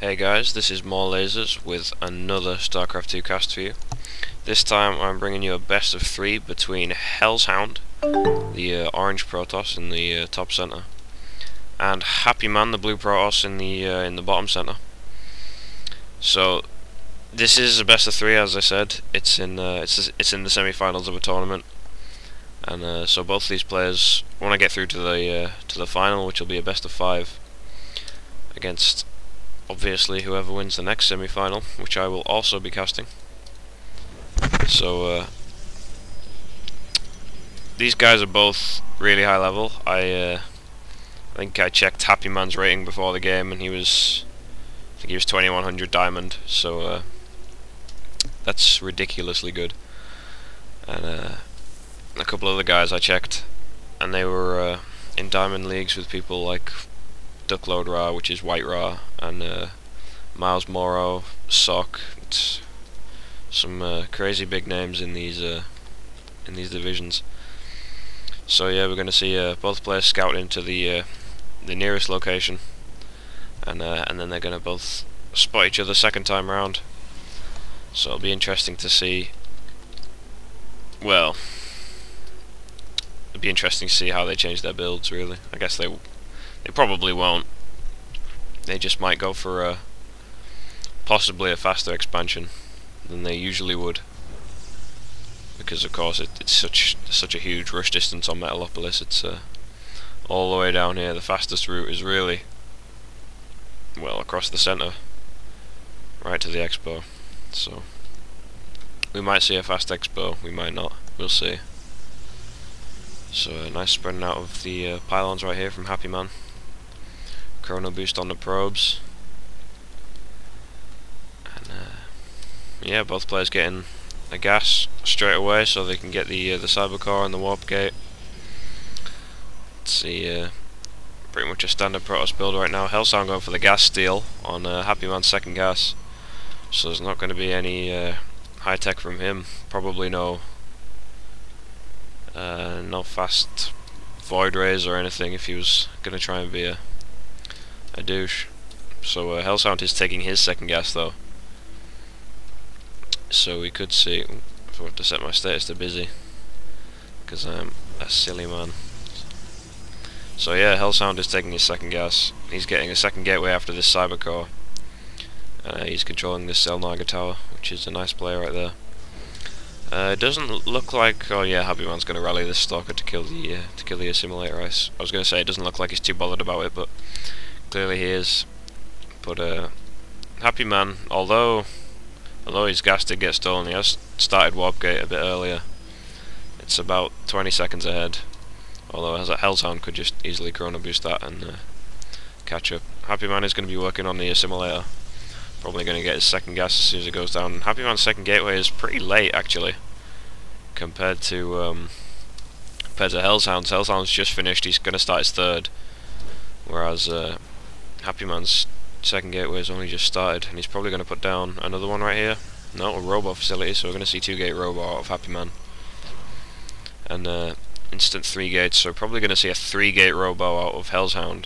Hey guys, this is More Lasers with another StarCraft 2 cast for you. This time I'm bringing you a best of 3 between HellsHound, the orange Protoss in the top center, and happyman, the blue Protoss in the bottom center. So this is a best of 3, as I said. It's in the semi-finals of a tournament, and so both these players want to get through to the final, which will be a best of 5 against, obviously, whoever wins the next semi-final, which I will also be casting. So these guys are both really high level. I think I checked happyman's rating before the game, and I think he was 2100 diamond. So that's ridiculously good. And a couple of the guys I checked, and they were in diamond leagues with people like Duckload Ra, which is White Ra, and Miles Morrow, Sock, some crazy big names in these divisions. So yeah, we're going to see both players scout into the nearest location, and then they're going to both spot each other second time round. So it'll be interesting to see. Well, it'll be interesting to see how they change their builds. Really, I guess they probably won't. They just might go for possibly a faster expansion than they usually would, because of course it's such a huge rush distance on Metalopolis. It's all the way down here. The fastest route is really, well, across the center, right to the expo. So we might see a fast expo, we might not. We'll see. So a nice spreading out of the pylons right here from happyman. Chrono boost on the probes, and yeah, both players getting a gas straight away so they can get the cybercore and the warp gate. Let's see, pretty much a standard Protoss build right now. HellsHound going for the gas steal on happyman's second gas, so there's not going to be any high tech from him. Probably no fast void rays or anything if he was going to try and be a douche. So HellsHound is taking his second gas though, so we could see, if I want to set my status to busy, because I'm a silly man. So yeah, HellsHound is taking his second gas. He's getting a second gateway after this cybercore. He's controlling this Selnaga tower, which is a nice play right there. It doesn't look like, oh yeah, happyman's going to rally this stalker to kill the assimilator. I was going to say it doesn't look like he's too bothered about it, but clearly he is. But happyman, although his gas did get stolen, he has started warp gate a bit earlier. It's about 20 seconds ahead. Although HellsHound could just easily chrono boost that and catch up. happyman is going to be working on the assimilator. Probably going to get his second gas as soon as it goes down. happyman's second gateway is pretty late actually, compared to HellsHound's. HellsHound's just finished. He's going to start his third, whereas happyman's second gateway has only just started, and he's probably going to put down another one right here. No, a robo facility, so we're going to see 2-gate robo out of happyman, and instant 3 gates, so we're probably going to see a 3-gate robo out of HellsHound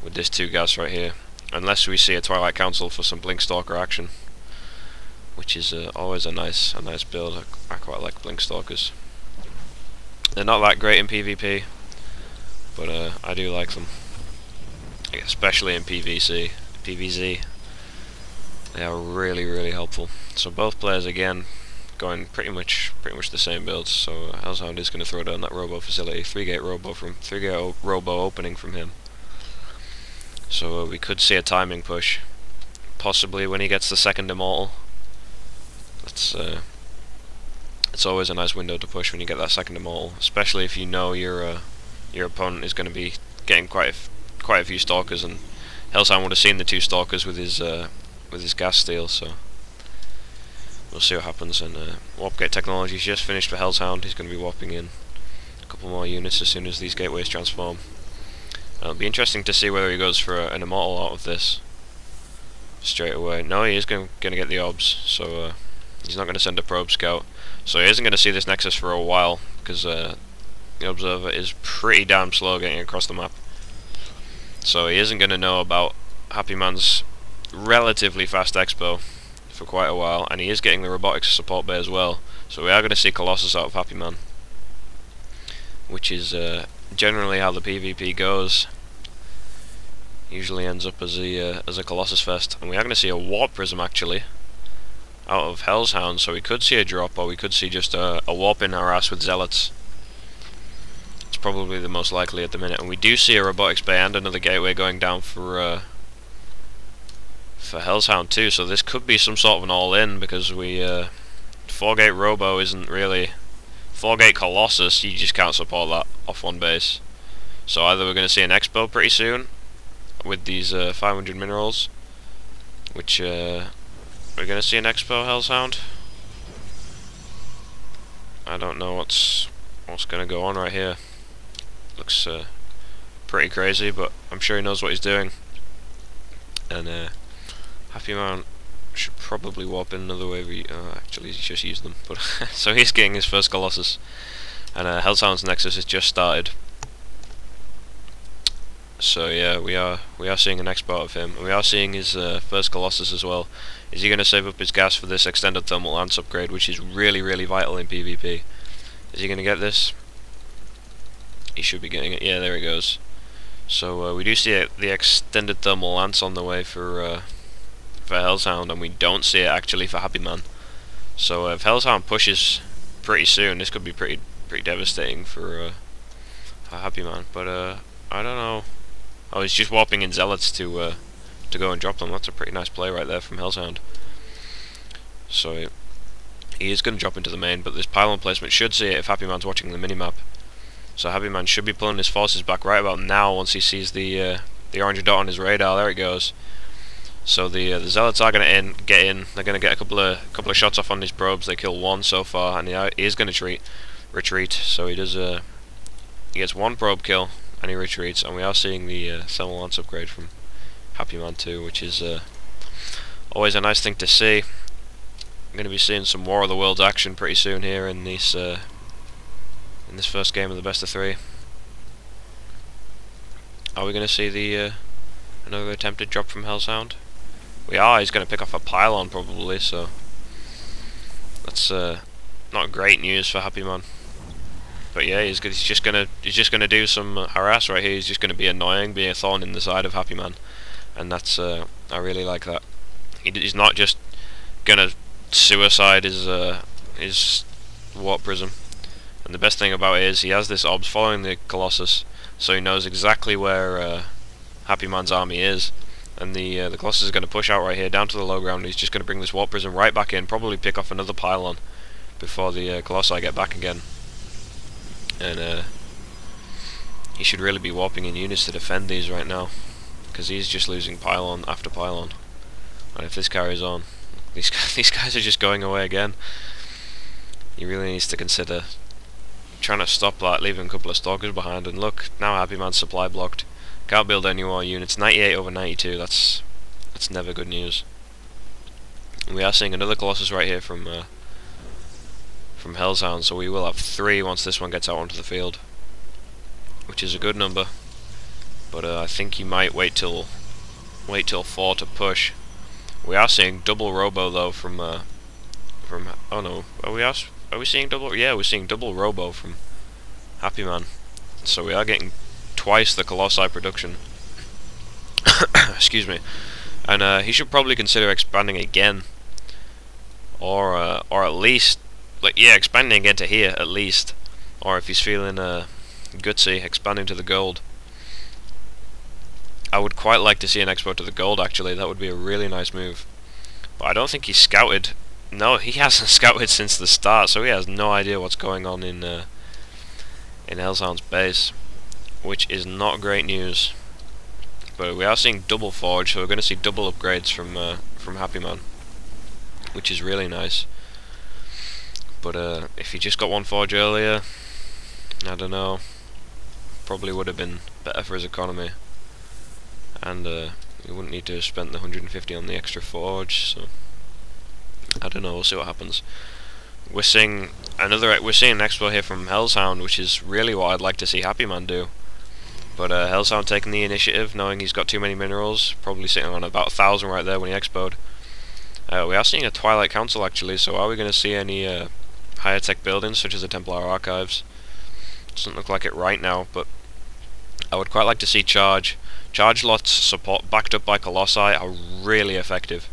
with this 2 gas right here, unless we see a Twilight Council for some Blink Stalker action, which is always a nice build. I quite like Blink Stalkers. They're not that great in PvP, but I do like them, especially in PvZ. They are really helpful. So both players again going pretty much the same builds. So HellsHound is going to throw down that robo facility, 3-gate robo opening from him. So we could see a timing push, possibly when he gets the second immortal. It's always a nice window to push when you get that second immortal, especially if you know your opponent is going to be getting quite a few stalkers, and HellsHound would have seen the 2 stalkers with his gas steal. So we'll see what happens. And warp gate technology is just finished for HellsHound. He's going to be warping in a couple more units as soon as these gateways transform. It'll be interesting to see whether he goes for an immortal out of this straight away. No, he is going to get the obs, so he's not going to send a probe scout. So he isn't going to see this nexus for a while, because the observer is pretty damn slow getting across the map. So he isn't going to know about happyman's relatively fast expo for quite a while, and he is getting the robotics support bay as well. So we are going to see Colossus out of Happy Man, which is generally how the PvP goes. Usually ends up as a Colossus fest, and we are going to see a Warp Prism actually out of HellsHound. So we could see a drop, or we could see just a warp in our ass with Zealots. It's probably the most likely at the minute, and we do see a robotics bay and another gateway going down for HellsHound too. So this could be some sort of an all-in, because we 4-gate Robo isn't really 4-gate Colossus. You just can't support that off one base. So either we're going to see an expo pretty soon with these 500 minerals, which we're going to see an expo HellsHound. I don't know what's going to go on right here. Looks pretty crazy, but I'm sure he knows what he's doing. And Happy Man should probably warp in another way. Actually, he's just used them. But so he's getting his first Colossus, and HellsHound's Nexus has just started. So yeah, we are seeing an export of him, and we are seeing his first Colossus as well. Is he going to save up his gas for this extended thermal lance upgrade, which is really vital in PvP? Is he going to get this? He should be getting it. Yeah, there he goes. So we do see the extended thermal lance on the way for HellsHound, and we don't see it actually for Happy Man. So if HellsHound pushes pretty soon, this could be pretty devastating for Happy Man. But I don't know. Oh, he's just warping in Zealots to go and drop them. That's a pretty nice play right there from HellsHound. So he is going to drop into the main, but this pylon placement should see it if Happy Man's watching the minimap. So Happy Man should be pulling his forces back right about now once he sees the orange dot on his radar. There it goes. So the Zealots are going to get in. They're going to get a couple of shots off on these probes. They kill one so far, and he is going to retreat. So he does he gets one probe kill, and he retreats. And we are seeing the thermal lance upgrade from Happy Man 2, which is always a nice thing to see. I'm going to be seeing some War of the Worlds action pretty soon here in this first game of the best of 3. Are we going to see the another attempted drop from HellsHound? We are. He's going to pick off a pylon probably, so that's not great news for Happy Man. But yeah, he's just gonna do some harass right here. He's just going to be annoying, be a thorn in the side of Happy Man, and that's I really like that. He's not just gonna suicide his warp prism. And the best thing about it is he has this obs following the Colossus, so he knows exactly where Happy Man's army is. And the Colossus is going to push out right here down to the low ground. He's just going to bring this warp prism right back in, probably pick off another pylon before the Colossi get back again. And he should really be warping in units to defend these right now, because he's just losing pylon after pylon. And if this carries on, these guys are just going away again. He really needs to consider trying to stop that, leaving a couple of stalkers behind. And look, now Happy Man's supply blocked. Can't build any more units. 98 over 92. That's never good news. And we are seeing another Colossus right here from HellsHound, so we will have 3 once this one gets out onto the field, which is a good number. But I think he might wait till 4 to push. We are seeing double Robo though from oh no, are we seeing double? Yeah, we're seeing double Robo from Happy Man. So we are getting twice the Colossi production. Excuse me. And he should probably consider expanding again, or at least, like, yeah, expanding again to here at least, or if he's feeling gutsy, expanding to the gold. I would quite like to see an expo to the gold actually. That would be a really nice move. But I don't think he's scouted. No, he hasn't scouted since the start, so he has no idea what's going on in HellsHound's base, which is not great news. But we are seeing double forge, so we're going to see double upgrades from Happy Man, which is really nice. But if he just got one forge earlier, I don't know, probably would have been better for his economy, and he wouldn't need to have spent the 150 on the extra forge. So I don't know, we'll see what happens. We're seeing an expo here from HellsHound, which is really what I'd like to see Happy Man do. But HellsHound taking the initiative, knowing he's got too many minerals, probably sitting on about 1,000 right there when he expoed. We are seeing a Twilight Council actually, so are we going to see any higher tech buildings such as the Templar Archives? Doesn't look like it right now, but I would quite like to see charge. Charge lots support backed up by Colossi are really effective.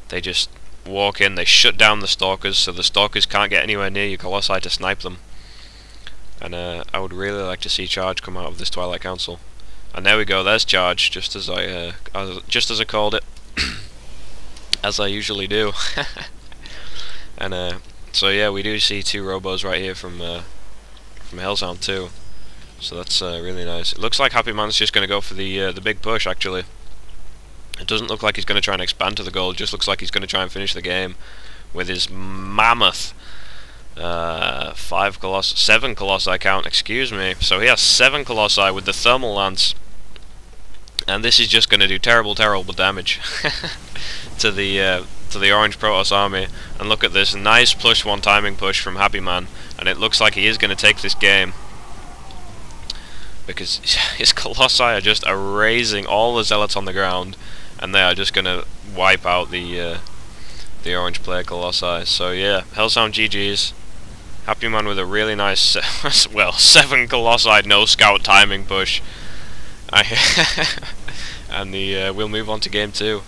They just walk in, they shut down the Stalkers, so the Stalkers can't get anywhere near your Colossi to snipe them. And I would really like to see charge come out of this Twilight Council. And there we go, there's charge, just as I called it, as I usually do. And so yeah, we do see 2 robos right here from HellsHound too. So that's really nice. It looks like happyman's just going to go for the big push actually. It doesn't look like he's going to try and expand to the goal. It just looks like he's going to try and finish the game with his mammoth 7 Colossi count, excuse me. So he has 7 Colossi with the Thermal Lance. And this is just going to do terrible, terrible damage to the Orange Protoss army. And look at this, nice +1 timing push from happyman. And it looks like he is going to take this game, because his Colossi are just erasing all the Zealots on the ground, and they are just going to wipe out the Orange player Colossi. So yeah, HellsHound GG's. happyman with a really nice, well, 7 Colossi no scout timing push. And we'll move on to game 2.